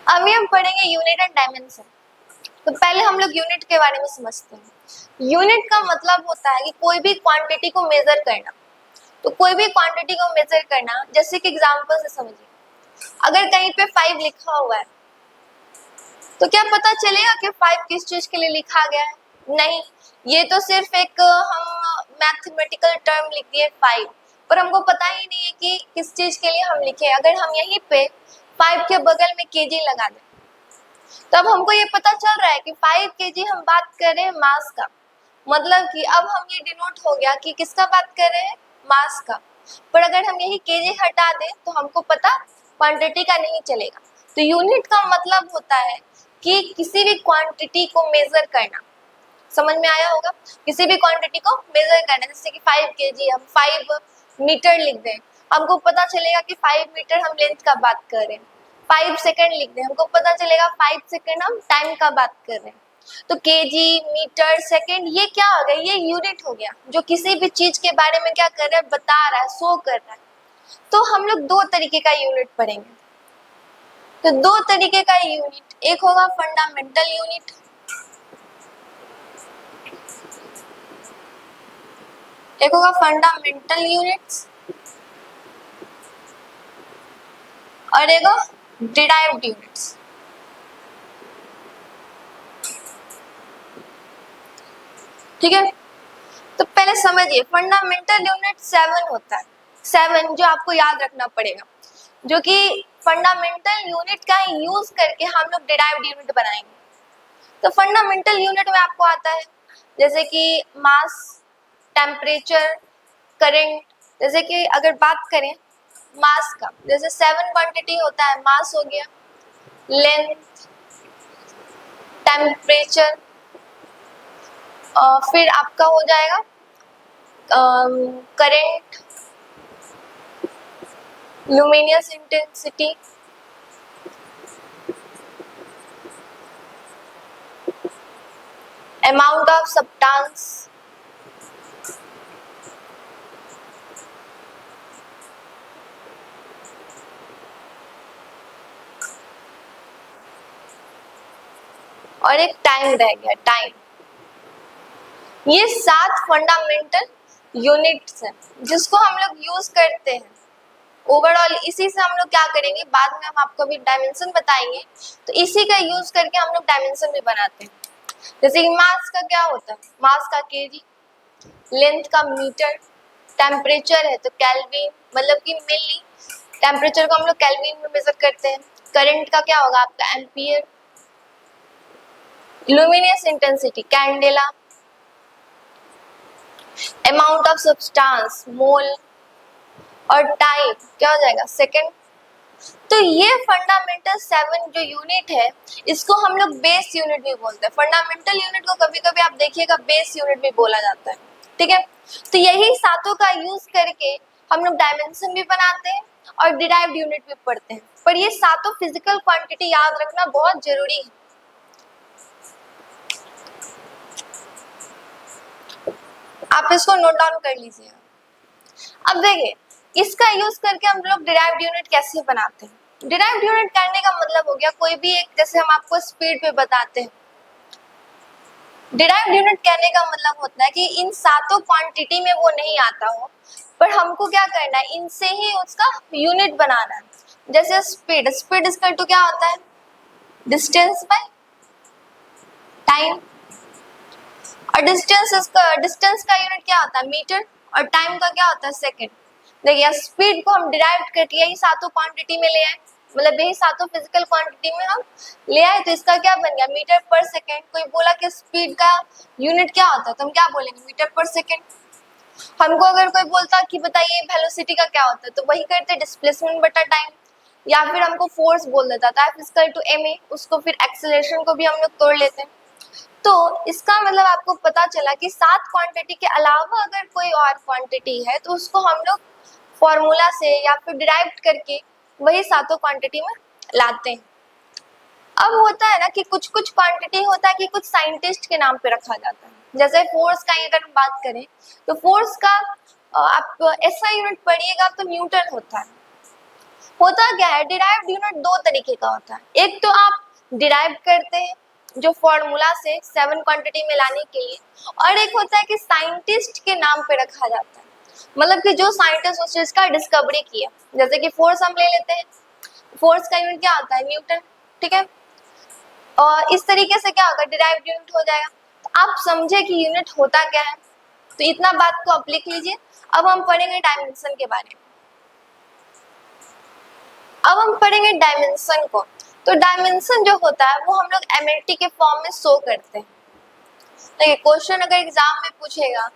अभी हम पढ़ेंगे यूनिट एंड डायमेंशन। तो पहले हम लोग यूनिट के बारे में समझते हैं। यूनिट का मतलब होता है कि कोई भी क्वांटिटी को मेजर करना। तो कोई भी क्वांटिटी को मेजर करना, जैसे कि एग्जांपल से समझिए, अगर कहीं पे 5 लिखा हुआ है तो क्या पता चलेगा कि 5 किस चीज के लिए लिखा गया है? नहीं, ये तो सिर्फ एक हम मैथमेटिकल टर्म लिख दिए 5, पर हमको पता ही नहीं है कि किस चीज के लिए हम लिखे। अगर हम यहीं पे 5 के बगल में केजी लगा दें तो अब हमको ये पता चल रहा है कि 5 केजी हम बात कर रहे हैं मास का। मतलब कि अब हम ये डिनोट हो गया कि किसका बात कर रहे हैं? मास का। पर अगर हम यही केजी हटा दें तो हमको पता क्वांटिटी का नहीं चलेगा। तो यूनिट का मतलब होता है कि किसी भी क्वांटिटी को मेजर करना। समझ में आया होगा? किसी भी क्वांटिटी को मेजर करना, जैसे कि 5 केजी हम 5 मीटर लिख दें, हमको पता चलेगा कि 5 मीटर हम लेंथ का बात कर रहे हैं। 5 सेकंड लिख दें, हमको पता चलेगा 5 सेकंड हम टाइम का बात कर रहे हैं। तो केजी, मीटर, सेकंड, ये क्या हो गया? ये यूनिट हो गया, जो किसी भी चीज के बारे में क्या कर रहा है? बता रहा है, शो कर रहा है। तो हम लोग दो तरीके का यूनिट पढ़ेंगे। तो दो तरीके का यूनिट, एक होगा फंडामेंटल यूनिट, एक होगा फंडामेंटल यूनिट्स, और एक डिराइव्ड यूनिट्स। ठीक है, तो पहले समझिए, फंडामेंटल यूनिट 7 होता है। 7 जो आपको याद रखना पड़ेगा, जो कि फंडामेंटल यूनिट का यूज करके हम लोग डिराइव्ड यूनिट बनाएंगे। तो फंडामेंटल यूनिट में आपको आता है जैसे कि मास, टेम्परेचर, करंट। जैसे कि अगर बात करें मास का, जैसे 7 क्वांटिटी होता है, मास हो गया, लेंथ, टेम्परेचर, फिर आपका हो जाएगा current, luminous intensity, amount of substance, और एक टाइम रह गया, टाइम। ये 7 फंडामेंटल यूनिट्स हैं जिसको हम लोग यूज करते हैं ओवरऑल। इसी से हम लोग क्या करेंगे, बाद में हम आपको भी डायमेंशन बताएंगे, तो इसी का यूज करके हम लोग डायमेंशन भी बनाते हैं। जैसे कि मास का क्या होता है? मास का केजी, लेंथ का मीटर, टेम्परेचर है तो केल्विन, मतलब कि मिली, टेम्परेचर को हम लोग केल्विन में मेजर करते हैं। करंट का क्या होगा आपका? Ampere, luminous intensity candela, amount of substance mole, और टाइम क्या हो जाएगा? सेकंड। तो ये फंडामेंटल 7 जो यूनिट है, इसको हम लोग बेस यूनिट भी बोलते हैं। फंडामेंटल यूनिट को कभी कभी आप देखिएगा बेस यूनिट भी बोला जाता है। ठीक है, तो यही सातों का यूज करके हम लोग डायमेंशन भी बनाते हैं और डिराइव्ड यूनिट भी पढ़ते हैं। पर ये सातों फिजिकल क्वांटिटी याद रखना बहुत जरूरी है। आप इसको नोट डाउन कर लीजिएगा। अब देखिए, इसका यूज करके हम लोग डिराइव्ड यूनिट कैसे बनाते हैं। डिराइव्ड यूनिट करने का मतलब हो गया कोई भी एक, जैसे हम आपको स्पीड पे बताते हैं। डिराइव्ड यूनिट कहने का मतलब होता है कि इन सातों क्वांटिटी में वो नहीं आता हो, पर हमको क्या करना है, इनसे ही उसका यूनिट बनाना है। जैसे स्पीड, स्पीड इसका टू क्या होता है? Distance by time. और डिस्टेंस का यूनिट क्या होता है? मीटर। और टाइम का क्या होता है? सेकंड। देखिए, स्पीड को हम डिराइव करके यही सातों क्वांटिटी में ले आए, मतलब यही सातों फिजिकल क्वांटिटी में हम ले आए, तो इसका क्या बन गया? मीटर पर सेकंड। कोई बोला कि स्पीड का यूनिट क्या होता है, तो हम क्या बोलेंगे? मीटर पर सेकंड। हमको अगर कोई बोलता कि बताइए वेलोसिटी का क्या होता है, तो वही करते डिस्प्लेसमेंट बटा टाइम। या फिर हमको फोर्स बोल देता था F इक्वल टू ma, उसको फिर एक्सेलरेशन को भी हम लोग तोड़ लेते हैं। तो इसका मतलब आपको पता चला कि 7 क्वांटिटी के अलावा अगर कोई और क्वांटिटी है तो उसको हम लोग फॉर्मूला से या फिर डिराइव करके वही सातों क्वांटिटी में लाते हैं। अब होता है ना कि कुछ कुछ क्वांटिटी होता है कि कुछ साइंटिस्ट के नाम पे रखा जाता है। जैसे फोर्स का ही अगर हम बात करें तो फोर्स का आप ऐसा यूनिट पढ़िएगा तो न्यूटन होता है। होता क्या है, डिराइव्ड यूनिट दो तरीके का होता है। एक तो आप डिराइव करते हैं जो फॉर्मूला से 7 क्वांटिटी में लाने के लिए, और एक होता है कि साइंटिस्ट के नाम पे रखा जाता है, मतलब कि जो साइंटिस्ट उस चीज का डिस्कवरी किया। जैसे कि फोर्स हम ले लेते हैं, फोर्स का यूनिट क्या होता है, न्यूटन, ठीक है। और इस तरीके से क्या होगा, डिराइव्ड यूनिट हो जाएगा। तो आप समझे कि यूनिट होता क्या है, तो इतना बात को आप लिख लीजिए। अब हम पढ़ेंगे डायमेंशन के बारे में। अब हम पढ़ेंगे डायमेंशन को। तो डायमेंशन जो होता है वो हम लोग एमएलटी के फॉर्म में शो करते हैं। देखिए क्वेश्चन अगर एग्जाम में पूछेगा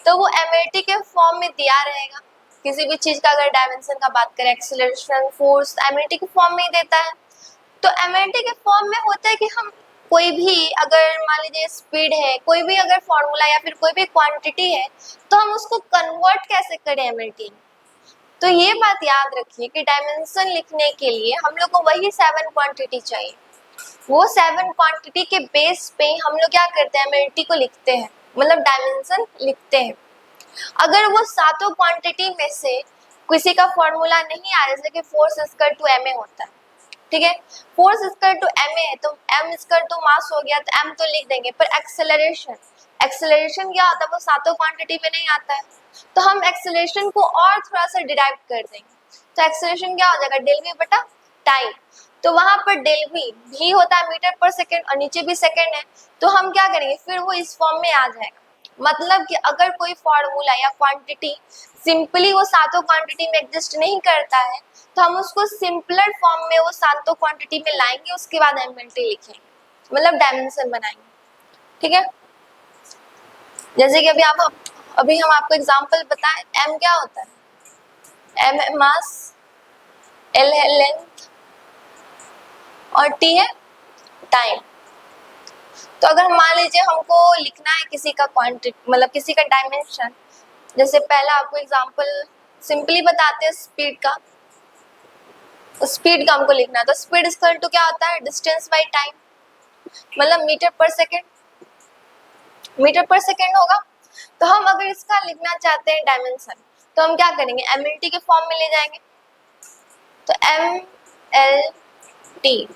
तो वो एमएलटी के फॉर्म में दिया रहेगा। किसी भी चीज का अगर डायमेंशन का बात करें, एक्सीलरेशन, फोर्स, एमएलटी के फॉर्म में ही देता है। तो एमएलटी के फॉर्म में होता है कि हम कोई भी अगर मान लीजिए स्पीड है, कोई भी अगर फॉर्मूला या फिर कोई भी क्वांटिटी है, तो हम उसको कन्वर्ट कैसे करें एमएलटी में। तो ये बात याद रखिए कि डायमेंशन लिखने के लिए हम लोग को वही 7 क्वांटिटी चाहिए। वो 7 क्वांटिटी के बेस पे हम लोग क्या करते हैं, एमएलटी को लिखते हैं, मतलब डायमेंशन लिखते हैं। अगर वो सातों क्वांटिटी में से किसी का फॉर्मूला नहीं आ रहा, जैसे कि force equal to M A होता है, ठीक है, force equal to M A है तो एम इक्वल टू मास हो गया, तो एम तो लिख देंगे। पर एक्सेलरेशन, एक्सेलरेशन क्या होता है, वो सातों क्वांटिटी में नहीं आता है, तो हम एक्सेलरेशन को और थोड़ा सा डिराइव कर देंगे। तो एक्सेलरेशन क्या हो जाएगा, डेल वी बटा टाइम। तो वहां पर डेल भी होता है मीटर पर सेकेंड और नीचे भी सेकेंड है, तो हम क्या करेंगे, फिर वो इस फॉर्म में आ जाएगा। मतलब कि अगर कोई फॉर्मूला या क्वांटिटी सिंपली वो सातों क्वांटिटी में एग्जिस्ट नहीं करता है, तो हम उसको सिंपलर फॉर्म में वो सातों क्वांटिटी में लाएंगे, उसके बाद एमएलटी लिखेंगे, मतलब डायमेंशन बनाएंगे, ठीक है। जैसे कि अभी हम आपको एग्जांपल बताएं, एम क्या होता है, एम है मास, एल है लेंथ और टी है टाइम। तो अगर मान लीजिए हमको लिखना है किसी का क्वांटिटी, मतलब किसी का डायमेंशन, जैसे पहला आपको एग्जांपल सिंपली बताते हैं स्पीड का। स्पीड का हमको लिखना है, तो स्पीड इक्वल टू क्या होता है, डिस्टेंस बाय टाइम, मतलब मीटर पर सेकेंड, मीटर पर सेकेंड होगा। तो हम अगर इसका लिखना चाहते हैं डायमेंशन, तो हम क्या करेंगे, एमएलटी के फॉर्म में ले जाएंगे। तो एम एल टी,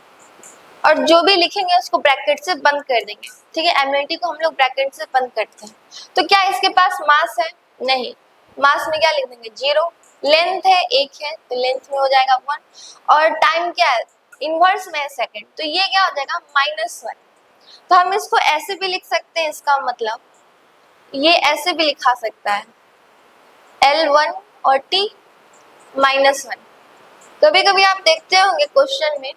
और जो भी लिखेंगे उसको ब्रैकेट से बंद कर देंगे, ठीक है। एमएलटी को हम लोग ब्रैकेट से बंद करते हैं। तो क्या इसके पास मास है, नहीं, मास में क्या लिख देंगे, 0। लेंथ है 1 है, तो लेंथ में हो जाएगा 1, और टाइम क्या है, इनवर्स में है सेकेंड, तो ये क्या हो जाएगा -1। तो हम इसको ऐसे भी लिख सकते हैं, इसका मतलब ये ऐसे भी लिखा सकता है, L1 और T -1। कभी कभी आप देखते होंगे क्वेश्चन में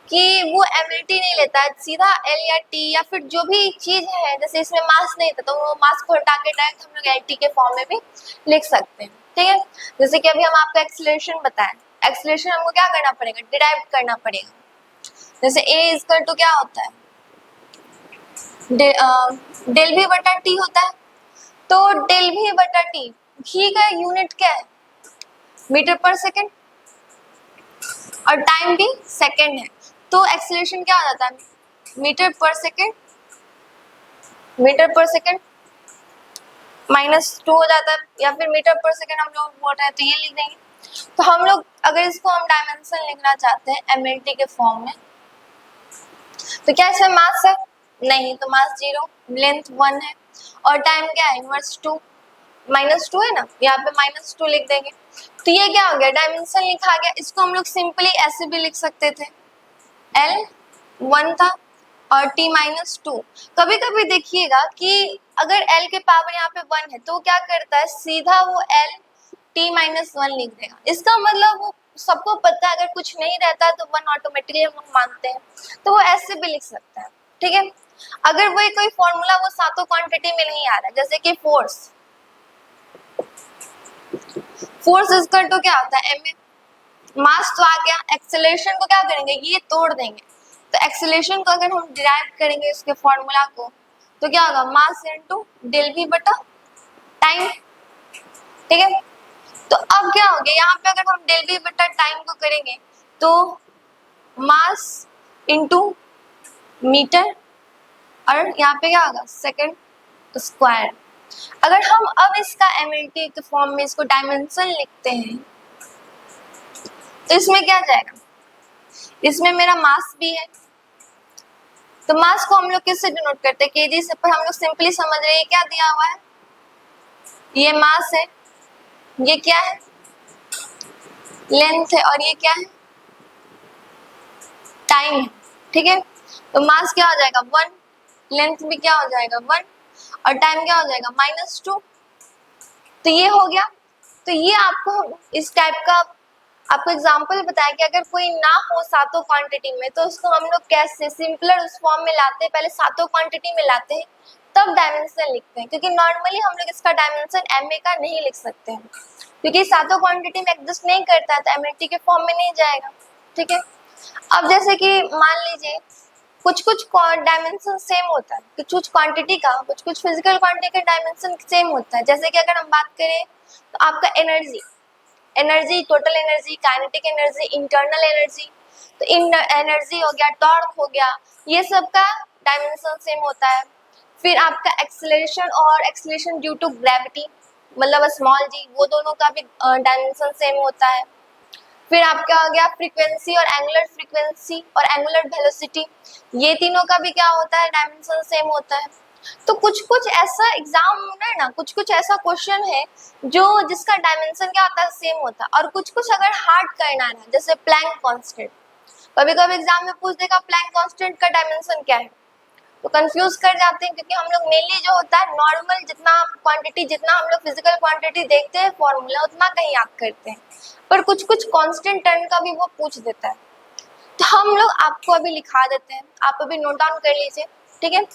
कि वो एमएलटी नहीं लेता है, सीधा एल या टी या फिर जो भी चीज है, जैसे इसमें मास नहीं था तो वो मास को हटा के डायरेक्ट हम लोग एलटी के फॉर्म में भी लिख सकते हैं, ठीक है। जैसे कि अभी हम आपको एक्सीलरेशन बताएं, एक्सीलरेशन हमको क्या करना पड़ेगा, डिराइव करना पड़ेगा। जैसे ए इक्वल टू क्या होता है, डेल भी बटा टी होता है। तो डेल भी बटा टी, भी का यूनिट क्या है, मीटर पर सेकेंड, और टाइम भी सेकेंड है, तो एक्सीलरेशन क्या हो जाता है, मीटर पर सेकेंड, मीटर पर सेकेंड -2 हो जाता है, या फिर मीटर पर सेकेंड हम लोग बोल रहे हैं तो ये लिख देंगे। तो हम लोग अगर इसको हम डायमेंशन लिखना चाहते हैं एमएलटी के फॉर्म में, तो क्या इसमें मास है, नहीं, तो मास 0, लेंथ 1 है, और टाइम क्या है, इनवर्स 2, -2 है ना, यहाँ पे -2 लिख देंगे। तो ये क्या हो गया, डायमेंशन लिखा गया। इसको हम लोग सिंपली ऐसे भी लिख सकते थे, L1 था और T -2। कभी कभी देखिएगा कि अगर L के पावर यहाँ पे 1 है तो क्या करता है, सीधा वो L T -1 लिख देगा। इसका मतलब वो सबको पता है अगर कुछ नहीं रहता तो 1 ऑटोमेटिकली हम लोग मानते हैं, तो वो ऐसे भी लिख सकता है, ठीक है। अगर वही कोई फॉर्मूला वो सातों क्वांटिटी में नहीं आ रहा है, जैसे कि फोर्स, फोर्स इक्वल टू क्या होता है, एम, मास तो आ गया। एक्सेलरेशन को क्या करेंगे, ये तोड़ देंगे। तो एक्सेलरेशन को अगर हम डिराइव करेंगे इसके फॉर्मूला को, तो क्या होगा, मास इनटू डेल वी बटा टाइम, ठीक है। तो अब क्या हो गया, यहाँ पे अगर हम डेल वी बटा टाइम को करेंगे तो मास इनटू मीटर, और यहाँ पे क्या होगा, सेकेंड स्क्वायर। अगर हम अब इसका एमएलटी के फॉर्म में इसको डायमेंशन लिखते हैं तो इसमें क्या जाएगा, इसमें मेरा मास भी है, तो मास को हम लोग किससे डिनोट करते हैं, केजी से, पर हम लोग सिंपली समझ रहे हैं क्या दिया हुआ है, ये मास है, ये क्या है, लेंथ है, और ये क्या है, टाइम है। ठीक है, तो मास क्या हो जाएगा 1, लेंथ भी क्या हो जाएगा 1, और टाइम क्या हो जाएगा -2। तो ये हो गया। तो ये आपको इस टाइप का आपको एग्जांपल बताया कि अगर कोई ना हो सातों क्वांटिटी में तो उसको हम लोग कैसे सिंपलर उस फॉर्म में लाते हैं, पहले सातों क्वांटिटी में लाते हैं तब डायमेंशन लिखते हैं, क्योंकि नॉर्मली हम लोग इसका डायमेंशन एमए का नहीं लिख सकते हैं, क्योंकि सातों क्वांटिटी में एग्जिस्ट नहीं करता है, तो एमएटी के फॉर्म में नहीं जाएगा। ठीक है, अब जैसे कि मान लीजिए कुछ कुछ डायमेंशन सेम होता है, कुछ कुछ क्वांटिटी का, कुछ कुछ फिजिकल क्वांटिटी का डायमेंशन सेम होता है। जैसे कि अगर हम बात करें तो आपका energy, total energy, kinetic energy, internal energy, तो इन एनर्जी हो गया, टॉर्क हो गया, ये सब का डायमेंशन सेम होता है। फिर आपका एक्सेलरेशन और एक्सेलरेशन ड्यू टू ग्रेविटी, मतलब स्मॉल जी, वो दोनों का भी डायमेंशन सेम होता है। फिर आपका हो गया फ्रीक्वेंसी और एंगुलर फ्रीक्वेंसी और एंगुलर वेलोसिटी, ये तीनों का भी क्या होता है, डायमेंशन सेम होता है। तो कुछ कुछ ऐसा एग्जाम में ना, कुछ कुछ ऐसा क्वेश्चन है जो जिसका डायमेंशन क्या होता है, सेम होता है। और कुछ कुछ अगर हार्ड करना है, जैसे प्लैंक कांस्टेंट, कभी कभी एग्जाम में पूछ देगा प्लैंक कांस्टेंट का डायमेंशन क्या है, तो कंफ्यूज कर जाते हैं, क्योंकि हम लोग मेनली जो होता है नॉर्मल जितना क्वांटिटी, जितना हम लोग फिजिकल क्वांटिटी देखते हैं फॉर्मूला उतना कहीं याद करते हैं, पर कुछ कुछ कांस्टेंट टर्म का भी वो पूछ देता है। तो हम लोग आपको अभी लिखा देते हैं, आप अभी नोट डाउन कर लीजिए। ठीक है,